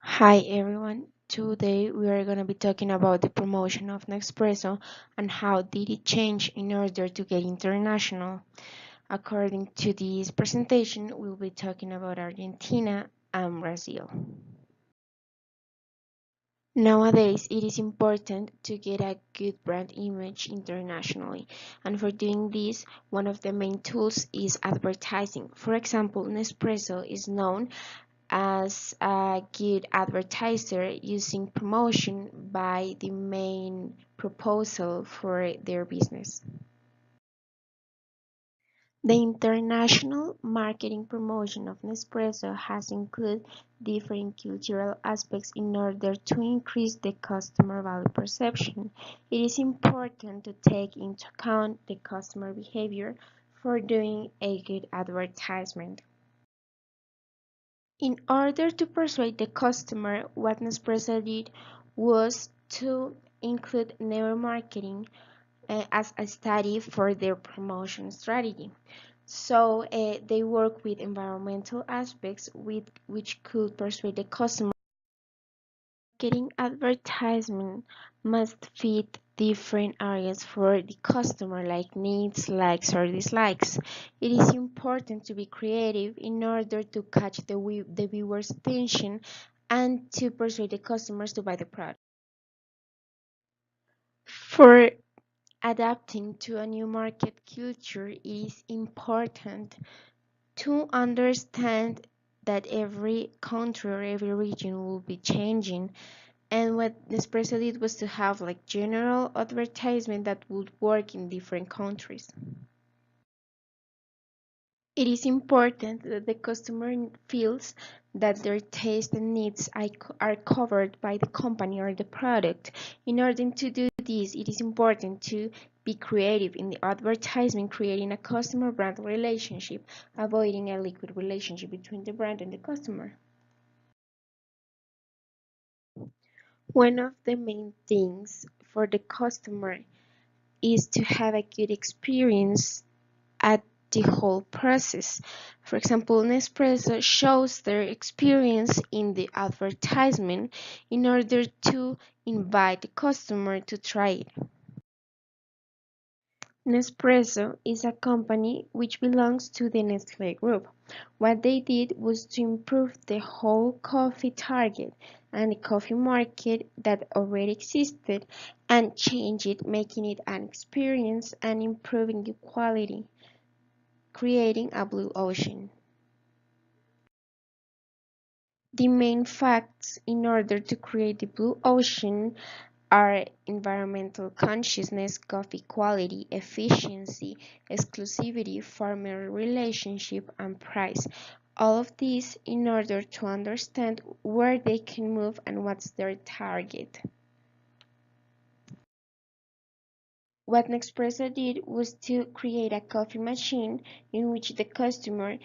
Hi everyone. Today we are going to be talking about the promotion of Nespresso and how did it change in order to get international. According to this presentation, we'll be talking about Argentina and Brazil. Nowadays, it is important to get a good brand image internationally, and for doing this, one of the main tools is advertising. For example, Nespresso is known as a good advertiser using promotion by the main proposal for their business. The international marketing promotion of Nespresso has included different cultural aspects in order to increase the customer value perception. It is important to take into account the customer behavior for doing a good advertisement. In order to persuade the customer, what Nespresso did was to include neuromarketing as a study for their promotion strategy. So they work with environmental aspects which could persuade the customer. Marketing advertisement must fit different areas for the customer, like needs, likes, or dislikes. It is important to be creative in order to catch the viewer's attention and to persuade the customers to buy the product. For adapting to a new market culture, it is important to understand that every country or every region will be changing. And what Nespresso did was to have like general advertisement that would work in different countries. It is important that the customer feels that their taste and needs are covered by the company or the product. In order to do this, it is important to be creative in the advertisement, creating a customer-brand relationship, avoiding a liquid relationship between the brand and the customer. One of the main things for the customer is to have a good experience at the whole process. For example, Nespresso shows their experience in the advertisement in order to invite the customer to try it. Nespresso is a company which belongs to the Nestlé Group. What they did was to improve the whole coffee target and the coffee market that already existed and change it, making it an experience and improving the quality, creating a blue ocean. The main facts in order to create the blue ocean are environmental consciousness, coffee quality, efficiency, exclusivity, farmer relationship, and price. All of these in order to understand where they can move and what's their target. What Nespresso did was to create a coffee machine in which the customer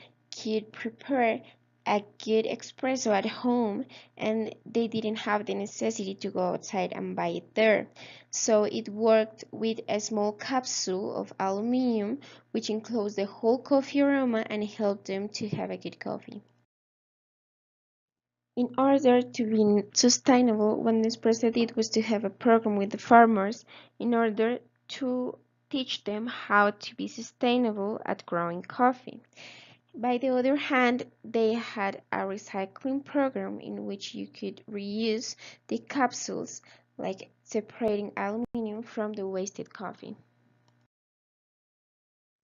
could prepare a good espresso at home, and they didn't have the necessity to go outside and buy it there. So it worked with a small capsule of aluminum which enclosed the whole coffee aroma and helped them to have a good coffee. In order to be sustainable, what Nespresso did was to have a program with the farmers in order to teach them how to be sustainable at growing coffee. By the other hand, they had a recycling program in which you could reuse the capsules, like separating aluminum from the wasted coffee.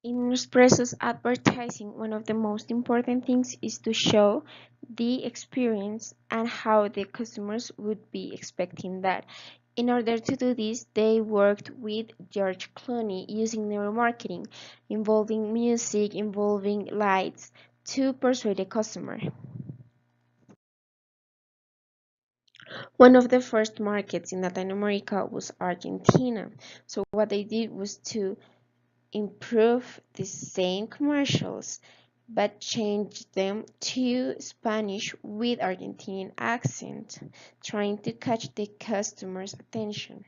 In Nespresso's advertising, one of the most important things is to show the experience and how the customers would be expecting that. In order to do this, they worked with George Clooney using neuromarketing, involving music, involving lights to persuade the customer. One of the first markets in Latin America was Argentina. So what they did was to improve the same commercials but change them to Spanish with Argentinian accent, trying to catch the customer's attention.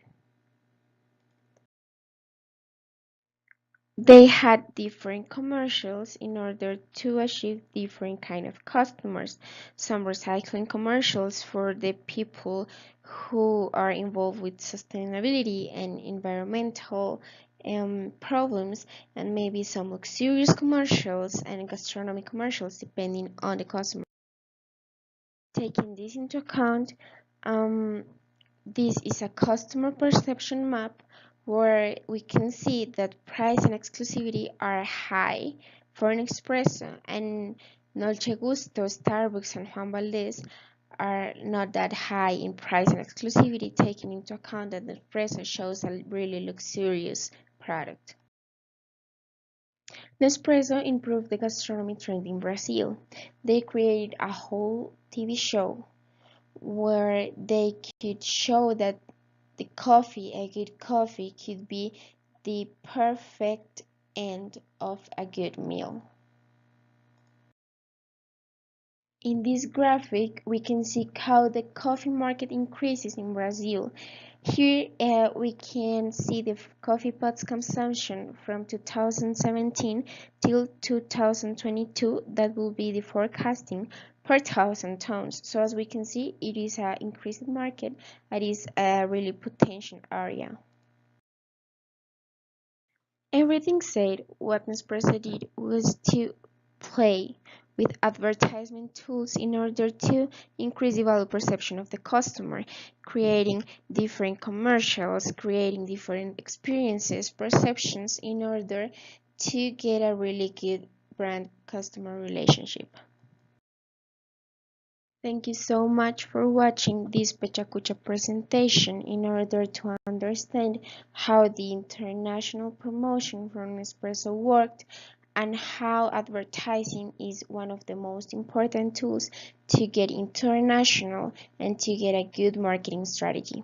They had different commercials in order to achieve different kind of customers. Some recycling commercials for the people who are involved with sustainability and environmental problems, and maybe some luxurious commercials and gastronomy commercials depending on the customer. Taking this into account, um, this is a customer perception map where we can see that price and exclusivity are high for an Nespresso, and Dolce Gusto, Starbucks, and Juan Valdez are not that high in price and exclusivity, taking into account that Nespresso shows a really luxurious product. Nespresso improved the gastronomy trend in Brazil. They created a whole TV show where they could show that the coffee, a good coffee, could be the perfect end of a good meal. In this graphic, we can see how the coffee market increases in Brazil. Here we can see the coffee pots consumption from 2017 till 2022. That will be the forecasting per thousand tons. So as we can see, it is an increased market. It is a really potential area. Everything said, what Nespresso did was to play with advertisement tools in order to increase the value perception of the customer, creating different commercials, creating different experiences, perceptions in order to get a really good brand customer relationship. Thank you so much for watching this Pechacucha presentation in order to understand how the international promotion from Nespresso worked and how advertising is one of the most important tools to get international and to get a good marketing strategy.